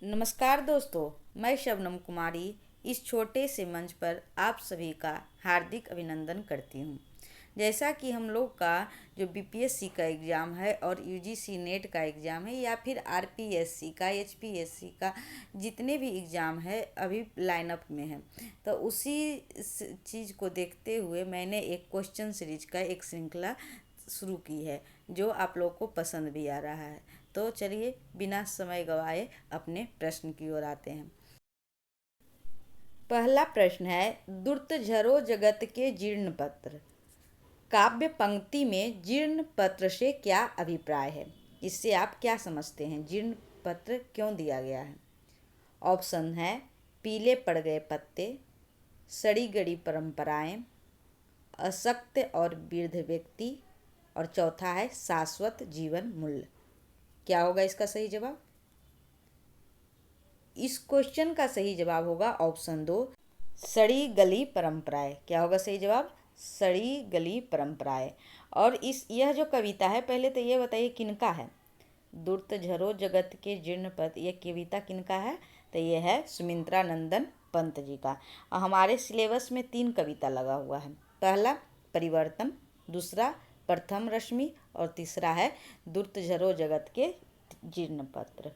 नमस्कार दोस्तों, मैं शबनम कुमारी इस छोटे से मंच पर आप सभी का हार्दिक अभिनंदन करती हूँ। जैसा कि हम लोग का जो बीपीएससी का एग्ज़ाम है और यूजीसी नेट का एग्ज़ाम है या फिर आरपीएससी का, एचपीएससी का, जितने भी एग्ज़ाम है अभी लाइनअप में है, तो उसी चीज़ को देखते हुए मैंने एक क्वेश्चन सीरीज का एक श्रृंखला शुरू की है जो आप लोग को पसंद भी आ रहा है। तो चलिए बिना समय गवाए अपने प्रश्न की ओर आते हैं। पहला प्रश्न है, दुर्त झरो जगत के जीर्ण पत्र। काव्य पंक्ति में जीर्ण पत्र से क्या अभिप्राय है? इससे आप क्या समझते हैं? जीर्ण पत्र क्यों दिया गया है? ऑप्शन है पीले पड़ गए पत्ते, सड़ी गड़ी परंपराएं, अशक्त और वृद्ध व्यक्ति, और चौथा है शाश्वत जीवन मूल्य। क्या होगा इसका सही जवाब? इस क्वेश्चन का सही जवाब होगा ऑप्शन 2, सड़ी गली परंपराएं। क्या होगा सही जवाब? सड़ी गली परंपराएं। और यह जो कविता है, पहले तो ये बताइए किनका है? दुर्त झरो जगत के जीर्ण पत्र, ये कविता किनका है? तो ये है सुमित्रा नंदन पंत जी का। और हमारे सिलेबस में 3 कविता लगा हुआ है। पहला परिवर्तन, दूसरा प्रथम रश्मि और तीसरा है दुर्त झरो जगत के जीर्ण पत्र।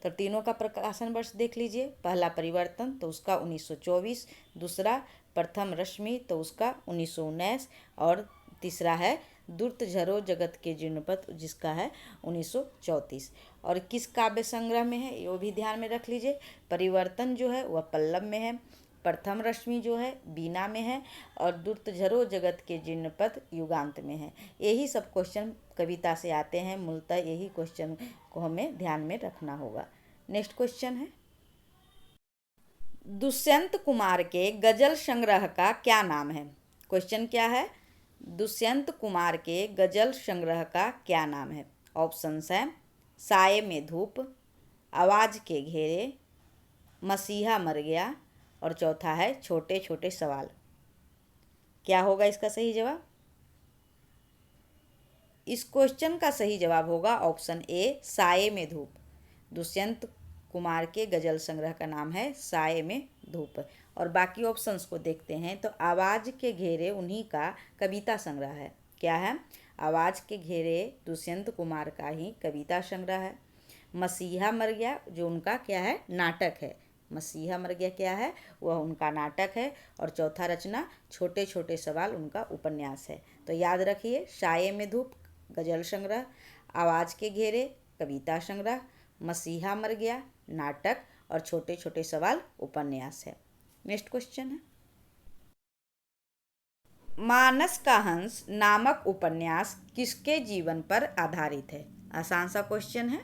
तो तीनों का प्रकाशन वर्ष देख लीजिए। पहला परिवर्तन तो उसका 1924, दूसरा प्रथम रश्मि तो उसका 1919, और तीसरा है दुर्त झरो जगत के जीर्णपत्र जिसका है 1934। और किस काव्य संग्रह में है ये भी ध्यान में रख लीजिए। परिवर्तन जो है वह पल्लव में है, प्रथम रश्मि जो है बीना में है, और दुर्त झरो जगत के जीर्णपत्र युगांत में है। यही सब क्वेश्चन कविता से आते हैं, मूलतः यही क्वेश्चन को हमें ध्यान में रखना होगा। नेक्स्ट क्वेश्चन है, दुष्यंत कुमार के गजल संग्रह का क्या नाम है? क्वेश्चन क्या है? दुष्यंत कुमार के गजल संग्रह का क्या नाम है? ऑप्शंस हैं साये में धूप, आवाज़ के घेरे, मसीहा मर गया, और चौथा है छोटे छोटे सवाल। क्या होगा इसका सही जवाब? इस क्वेश्चन का सही जवाब होगा ऑप्शन ए, साये में धूप। दुष्यंत कुमार के गजल संग्रह का नाम है साये में धूप। और बाकी ऑप्शंस को देखते हैं तो आवाज़ के घेरे उन्हीं का कविता संग्रह है। क्या है? आवाज़ के घेरे दुष्यंत कुमार का ही कविता संग्रह है। मसीहा मर गया जो उनका क्या है? नाटक है। मसीहा मर गया क्या है? वह उनका नाटक है। और चौथा रचना छोटे छोटे सवाल उनका उपन्यास है। तो याद रखिए, साये में धूप गजल संग्रह, आवाज़ के घेरे कविता संग्रह, मसीहा मर गया नाटक, और छोटे छोटे सवाल उपन्यास है। नेक्स्ट क्वेश्चन है, मानस का हंस नामक उपन्यास किसके जीवन पर आधारित है? आसान सा क्वेश्चन है।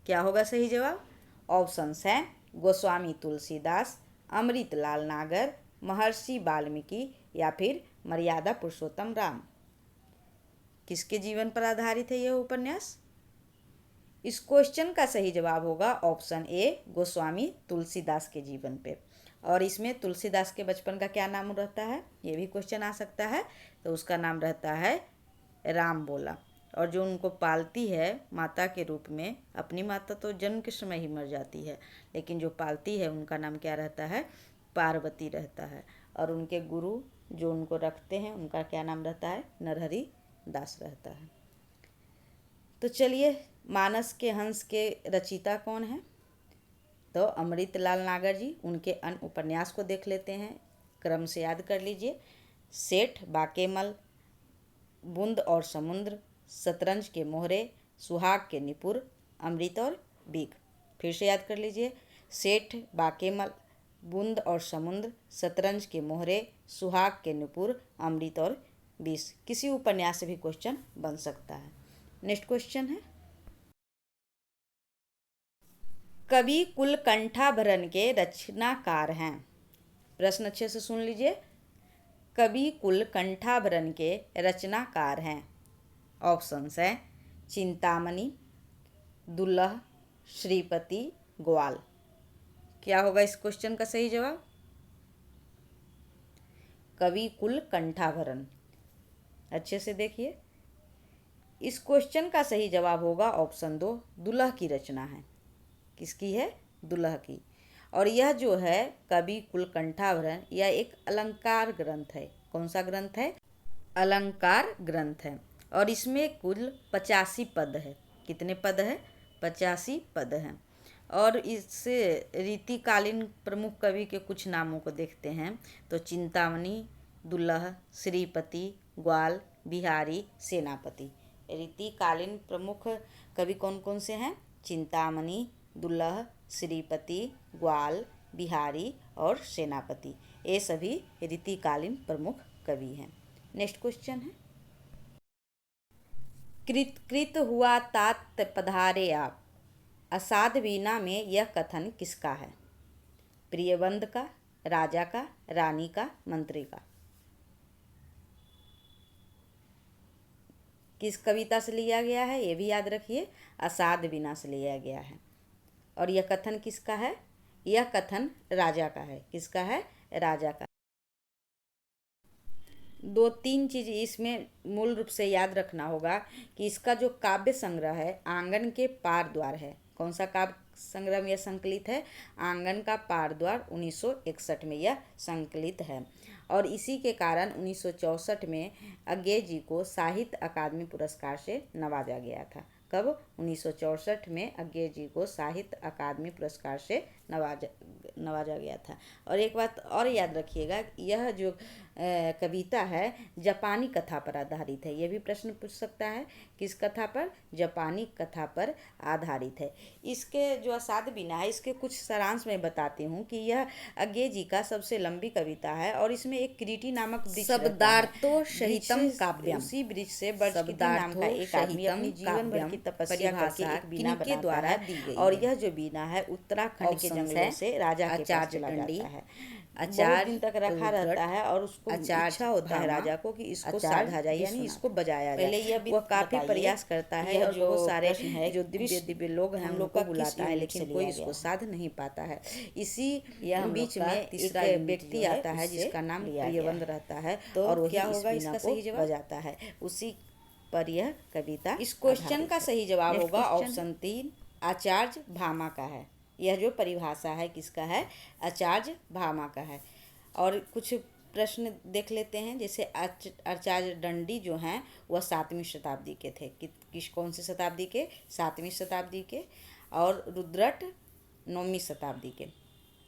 क्या होगा सही जवाब? ऑप्शंस हैं गोस्वामी तुलसीदास, अमृतलाल नागर, महर्षि वाल्मीकि, या फिर मर्यादा पुरुषोत्तम राम। किसके जीवन पर आधारित है यह उपन्यास? इस क्वेश्चन का सही जवाब होगा ऑप्शन ए, गोस्वामी तुलसीदास के जीवन पे। और इसमें तुलसीदास के बचपन का क्या नाम रहता है, ये भी क्वेश्चन आ सकता है। तो उसका नाम रहता है राम बोला। और जो उनको पालती है माता के रूप में, अपनी माता तो जन्म के समय ही मर जाती है, लेकिन जो पालती है उनका नाम क्या रहता है? पार्वती रहता है। और उनके गुरु जो उनको रखते हैं उनका क्या नाम रहता है? नरहरि दास रहता है। तो चलिए, मानस के हंस के रचयिता कौन है? तो अमृतलाल नागर जी। उनके अन्य उपन्यास को देख लेते हैं, क्रम से याद कर लीजिए। सेठ बाकेमल, बूंद और समुद्र, शतरंज के मोहरे, सुहाग के निपुर, अमृत और बीक। फिर से याद कर लीजिए, सेठ बाकेमल, बूंद और समुद्र, शतरंज के मोहरे, सुहाग के निपुर, अमृत और बीस। किसी उपन्यास से भी क्वेश्चन बन सकता है। नेक्स्ट क्वेश्चन है, कवि कुलकंठाभरण के रचनाकार हैं। प्रश्न अच्छे से सुन लीजिए। कवि कुलकंठाभरण के रचनाकार हैं। ऑप्शंस हैं चिंतामणि, दुल्लह, श्रीपति, ग्वाल। क्या होगा इस क्वेश्चन का सही जवाब? कवि कुलकंठाभरण। अच्छे से देखिए, इस क्वेश्चन का सही जवाब होगा ऑप्शन 2, दुल्लह की रचना है। किसकी है? दुल्ह की। और यह जो है कवि कुलकंठाभरण, यह एक अलंकार ग्रंथ है। कौन सा ग्रंथ है? अलंकार ग्रंथ है। और इसमें कुल 85 पद है। कितने पद है? 85 पद हैं। और इससे रीतिकालीन प्रमुख कवि के कुछ नामों को देखते हैं तो चिंतामणि, दुल्लह, श्रीपति, ग्वाल, बिहारी, सेनापति। रीतिकालीन प्रमुख कवि कौन कौन से हैं? चिंतामणि, दुल्लह, श्रीपति, ग्वाल, बिहारी और सेनापति। ये सभी रीतिकालीन प्रमुख कवि हैं। नेक्स्ट क्वेश्चन है, कृत कृत हुआ तात पधारे आप, असाध वीणा में यह कथन किसका है? प्रियबंध का, राजा का, रानी का, मंत्री का? किस कविता से लिया गया है ये भी याद रखिए, असाध वीणा से लिया गया है। और यह कथन किसका है? यह कथन राजा का है। किसका है? राजा का। दो तीन चीज़ इसमें मूल रूप से याद रखना होगा कि इसका जो काव्य संग्रह है आंगन के पार द्वार है। कौन सा काव्य संग्रह में यह संकलित है? आंगन का पार द्वार 1961 में यह संकलित है। और इसी के कारण 1964 में अज्ञे जी को साहित्य अकादमी पुरस्कार से नवाजा गया था। कब? 1964 में अज्ञे जी को साहित्य अकादमी पुरस्कार से नवाजा गया था। और एक बात और याद रखिएगा, यह जो कविता है जापानी कथा पर आधारित है। यह भी प्रश्न पूछ सकता है, किस कथा पर? जापानी कथा पर आधारित है। इसके जो असाध वीणा है इसके कुछ सारांश मैं बताती हूँ कि यह अज्ञे जी का सबसे लंबी कविता है और इसमें एक क्रीटी नामक वृक्ष शब्दार्थो सहितम काव्यम, उसी वृक्ष से बर्जकीति नाम का एक आदमी अपनी जीवन भर की तपस्या करके एक बीना बनाता है। और यह जो बीना है उत्तराखंड के जंगलों से राजा के पास चला जाता है। बहुत दिन तक रखा रहता है और उसको इच्छा होता है राजा को कि इसको साधा जाए, यानी इसको बजाया जाए। पहले यह वह काफी प्रयास करता है और बहुत सारे जो दिव्य दिव्य लोग हैं हम लोग को बुलाता है, लेकिन कोई इसको साध नहीं पाता है। इसी बीच में एक व्यक्ति आता है जिसका नाम प्रियबंध रहता है और क्या होगा इसका सही जवाब बजाता है। उसी पर यह कविता। इस क्वेश्चन का सही जवाब होगा ऑप्शन 3, आचार्य भामा का है। यह जो परिभाषा है किसका है? आचार्य भामा का है। और कुछ प्रश्न देख लेते हैं, जैसे आचार्य दंडी जो हैं वह 7वीं शताब्दी के थे। कौन सी शताब्दी के? 7वीं शताब्दी के। और रुद्रट 9वीं शताब्दी के।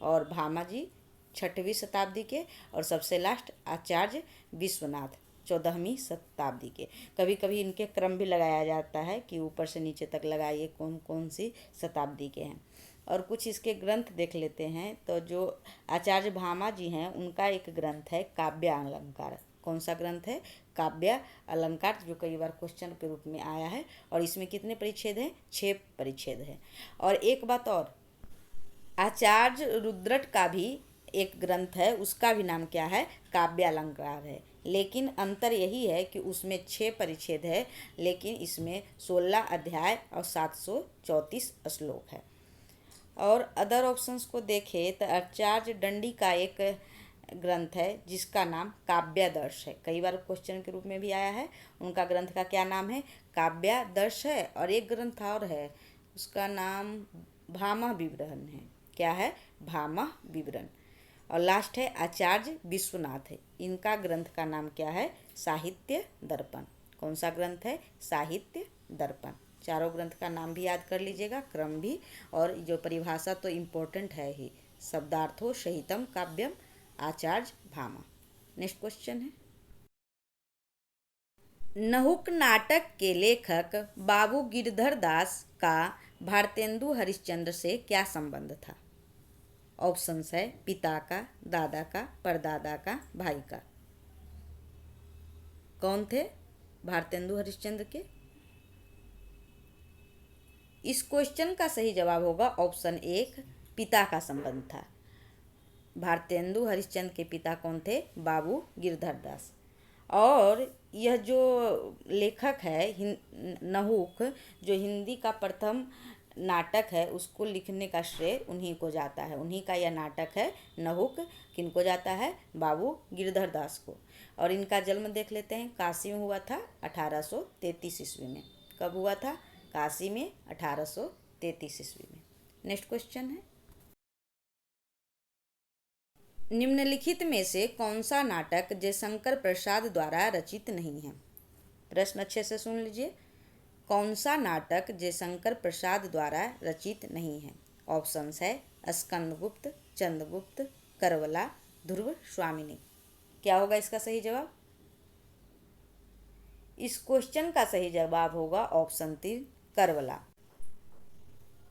और भामा जी 6वीं शताब्दी के। और सबसे लास्ट आचार्य विश्वनाथ 14वीं शताब्दी के। कभी कभी इनके क्रम भी लगाया जाता है कि ऊपर से नीचे तक लगाइए कौन कौन सी शताब्दी के हैं। और कुछ इसके ग्रंथ देख लेते हैं, तो जो आचार्य भामा जी हैं उनका एक ग्रंथ है काव्य अलंकार। कौन सा ग्रंथ है? काव्य अलंकार, जो कई बार क्वेश्चन के रूप में आया है। और इसमें कितने परिच्छेद हैं? 6 परिच्छेद हैं। और एक बात और, आचार्य रुद्रट का भी एक ग्रंथ है, उसका भी नाम क्या है? काव्य अलंकार है। लेकिन अंतर यही है कि उसमें 6 परिच्छेद है, लेकिन इसमें 16 अध्याय और 734 श्लोक है। और अदर ऑप्शंस को देखें तो आचार्य दंडी का एक ग्रंथ है जिसका नाम काव्यादर्श है। कई बार क्वेश्चन के रूप में भी आया है। उनका ग्रंथ का क्या नाम है? काव्यादर्श है। और एक ग्रंथ और है, उसका नाम भामा विवरण है। क्या है? भामा विवरण। और लास्ट है आचार्य विश्वनाथ है। इनका ग्रंथ का नाम क्या है? साहित्य दर्पण। कौन सा ग्रंथ है? साहित्य दर्पण। चारों ग्रंथ का नाम भी याद कर लीजिएगा, क्रम भी। और जो परिभाषा तो इम्पोर्टेंट है ही, शब्दार्थो सहितम काव्यम आचार्य भामा। नेक्स्ट क्वेश्चन है, नहुक नाटक के लेखक बाबू गिरधर दास का भारतेंदु हरिश्चंद्र से क्या संबंध था? ऑप्शंस है पिता का, दादा का, परदादा का, भाई का। कौन थे भारतेंदु हरिश्चंद्र के? इस क्वेश्चन का सही जवाब होगा ऑप्शन 1, पिता का संबंध था। भारतेंदु हरिश्चंद्र के पिता कौन थे? बाबू गिरधर दास। और यह जो लेखक है नहुक, जो हिंदी का प्रथम नाटक है उसको लिखने का श्रेय उन्हीं को जाता है। उन्हीं का यह नाटक है नहुक। किनको जाता है? बाबू गिरधर दास को। और इनका जन्म देख लेते हैं, काशी में हुआ था 1833 ईस्वी में। कब हुआ था? काशी में 1833 ईस्वी में। नेक्स्ट क्वेश्चन है, निम्नलिखित में से कौन सा नाटक जयशंकर प्रसाद द्वारा रचित नहीं है। प्रश्न अच्छे से सुन लीजिए, कौन सा नाटक जयशंकर प्रसाद द्वारा रचित नहीं है। ऑप्शंस है स्कंदगुप्त, चंद्रगुप्त, करबला, ध्रुव स्वामिनी। क्या होगा इसका सही जवाब? इस क्वेश्चन का सही जवाब होगा ऑप्शन 3 करबला।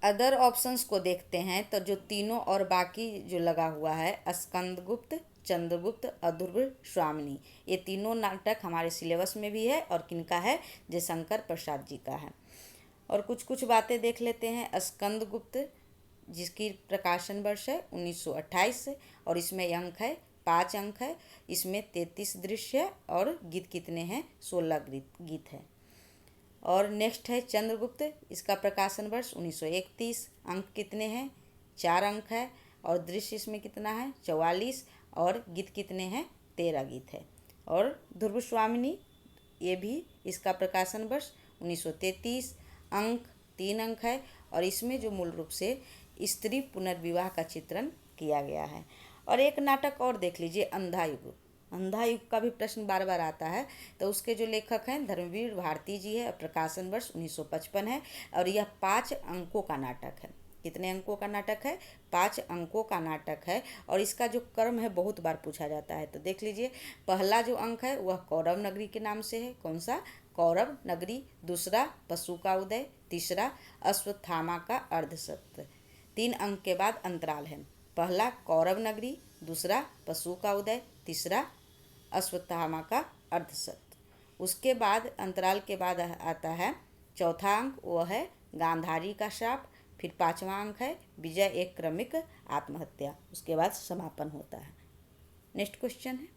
अदर ऑप्शंस को देखते हैं तो जो तीनों और बाकी जो लगा हुआ है स्कंदगुप्त, चंद्रगुप्त और ध्रुव स्वामिनी, ये तीनों नाटक हमारे सिलेबस में भी है और किनका है, जयशंकर प्रसाद जी का है। और कुछ कुछ बातें देख लेते हैं। स्कंदगुप्त जिसकी प्रकाशन वर्ष है 1928 और इसमें अंक है 5 अंक है। इसमें 33 दृश्य है और गीत कितने हैं, 16 गीत है। और नेक्स्ट है चंद्रगुप्त, इसका प्रकाशन वर्ष 1931, अंक कितने हैं, 4 अंक है और दृश्य इसमें कितना है, 44 और गीत कितने हैं, 13 गीत है। और ध्रुव स्वामिनी ये भी इसका प्रकाशन वर्ष 1933, अंक 3 अंक है और इसमें जो मूल रूप से स्त्री पुनर्विवाह का चित्रण किया गया है। और एक नाटक और देख लीजिए, अंधा युग। अंधा युग का भी प्रश्न बार बार आता है, तो उसके जो लेखक हैं धर्मवीर भारती जी है, प्रकाशन वर्ष 1955 है और यह 5 अंकों का नाटक है। कितने अंकों का नाटक है, 5 अंकों का नाटक है। और इसका जो क्रम है बहुत बार पूछा जाता है, तो देख लीजिए, पहला जो अंक है वह कौरव नगरी के नाम से है। कौन सा, कौरव नगरी। दूसरा पशु का उदय। तीसरा अश्वत्थामा का अर्धसत्य। 3 अंक के बाद अंतराल है, पहला कौरव नगरी, दूसरा पशु का उदय, तीसरा अश्वत्थामा का अर्धसत्य। उसके बाद अंतराल के बाद आता है चौथा अंक, वह है गांधारी का श्राप। फिर 5वां अंक है विजय एक क्रमिक आत्महत्या। उसके बाद समापन होता है। नेक्स्ट क्वेश्चन है,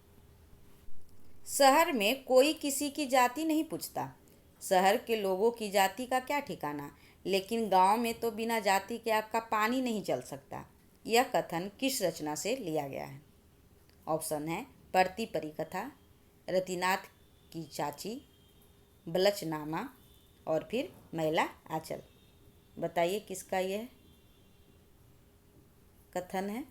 शहर में कोई किसी की जाति नहीं पूछता, शहर के लोगों की जाति का क्या ठिकाना, लेकिन गांव में तो बिना जाति के आपका पानी नहीं चल सकता। यह कथन किस रचना से लिया गया है। ऑप्शन है परती परिकथा, रतिनाथ की चाची, बलचनामा और फिर मैला आंचल। बताइए किसका यह कथन है।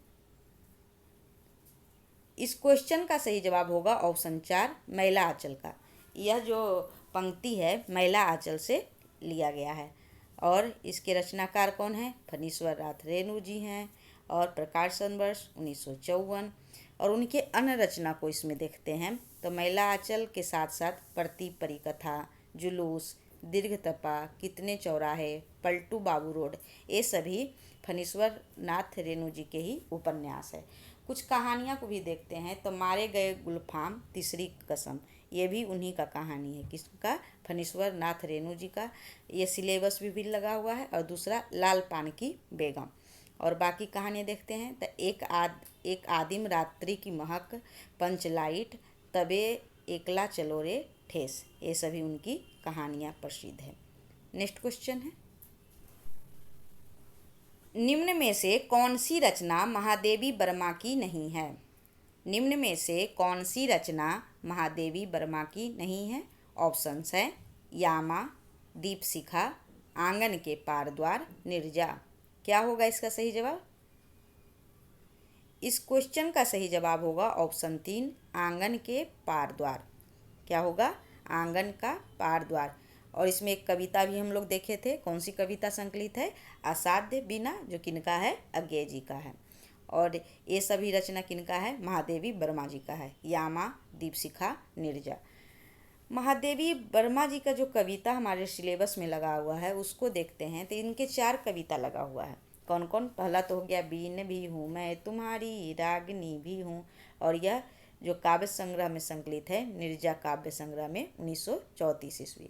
इस क्वेश्चन का सही जवाब होगा ऑप्शन 4 मैला आंचल का। यह जो पंक्ति है मैला आंचल से लिया गया है। और इसके रचनाकार कौन है, फणीश्वर नाथ रेणु जी हैं और प्रकाशन वर्ष 1954। और उनके अन्य रचना को इसमें देखते हैं तो मैला आंचल के साथ साथ परती परिकथा, जुलूस, दीर्घ तपा, कितने चौराहे, पलटू बाबू रोड, ये सभी फणीश्वर नाथ रेणु जी के ही उपन्यास है। कुछ कहानियाँ को भी देखते हैं तो मारे गए गुलफाम तीसरी कसम, ये भी उन्हीं का कहानी है। किसका, फणीश्वर नाथ रेणु जी का। ये सिलेबस भी लगा हुआ है। और दूसरा लाल पान की बेगम। और बाकी कहानियाँ देखते हैं तो एक आदिम रात्रि की महक, पंचलाइट, तबे एकला चलो रे ठेस, ये सभी उनकी कहानियाँ प्रसिद्ध है। नेक्स्ट क्वेश्चन है, निम्न में से कौन सी रचना महादेवी वर्मा की नहीं है। निम्न में से कौन सी रचना महादेवी वर्मा की नहीं है। ऑप्शंस है यामा, दीपशिखा, आंगन के पार द्वार, निर्जा। क्या होगा इसका सही जवाब। इस क्वेश्चन का सही जवाब होगा ऑप्शन 3 आंगन के पार द्वार। क्या होगा, आंगन का पार द्वार। और इसमें एक कविता भी हम लोग देखे थे, कौन सी कविता संकलित है, असाध्य बीना, जो किनका है, अज्ञेय जी का है। और ये सभी रचना किनका है, महादेवी वर्मा जी का है। यामा, दीपशिखा, निर्जा। महादेवी वर्मा जी का जो कविता हमारे सिलेबस में लगा हुआ है उसको देखते हैं तो इनके 4 कविता लगा हुआ है। कौन कौन, पहला तो हो गया बीन भी हूँ मैं तुम्हारी रागनी भी हूँ। और यह जो काव्य संग्रह में संकलित है, निर्जा काव्य संग्रह में 1934 ईस्वी।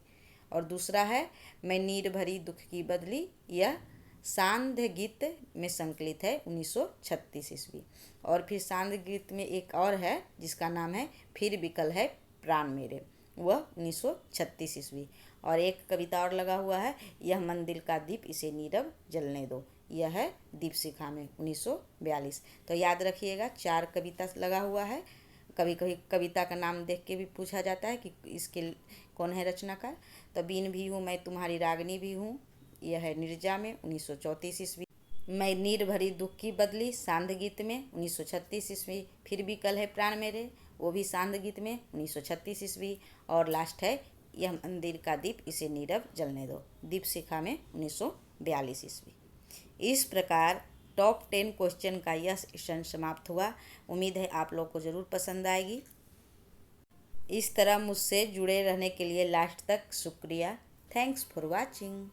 और दूसरा है मैं नीर भरी दुख की बदली, यह सांध्य गीत में संकलित है 1936 ईस्वी। और फिर सांध्य गीत में एक और है जिसका नाम है फिर विकल है प्राण मेरे, वह 1936 ईस्वी। और एक कविता और लगा हुआ है, यह मंदिर का दीप इसे नीरव जलने दो, यह है दीपशिखा में 1942। तो याद रखिएगा 4 कविता लगा हुआ है। कभी कभी कविता का नाम देख के भी पूछा जाता है कि इसके कौन है रचनाकार। तो बीन भी हूँ मैं तुम्हारी रागनी भी हूँ, यह है निर्जा में 1934 ईस्वी। मैं नीर भरी दुख की बदली सांध गीत में 1936 ईस्वी। फिर भी कल है प्राण मेरे, वो भी सांध गीत में 1936 ईस्वी। और लास्ट है यह मंदिर का दीप इसे नीरव जलने दो, दीप शिखा में 1942 ईस्वी। इस प्रकार टॉप 10 क्वेश्चन का यह सेशन समाप्त हुआ। उम्मीद है आप लोग को ज़रूर पसंद आएगी। इस तरह मुझसे जुड़े रहने के लिए लास्ट तक शुक्रिया। Thanks for watching.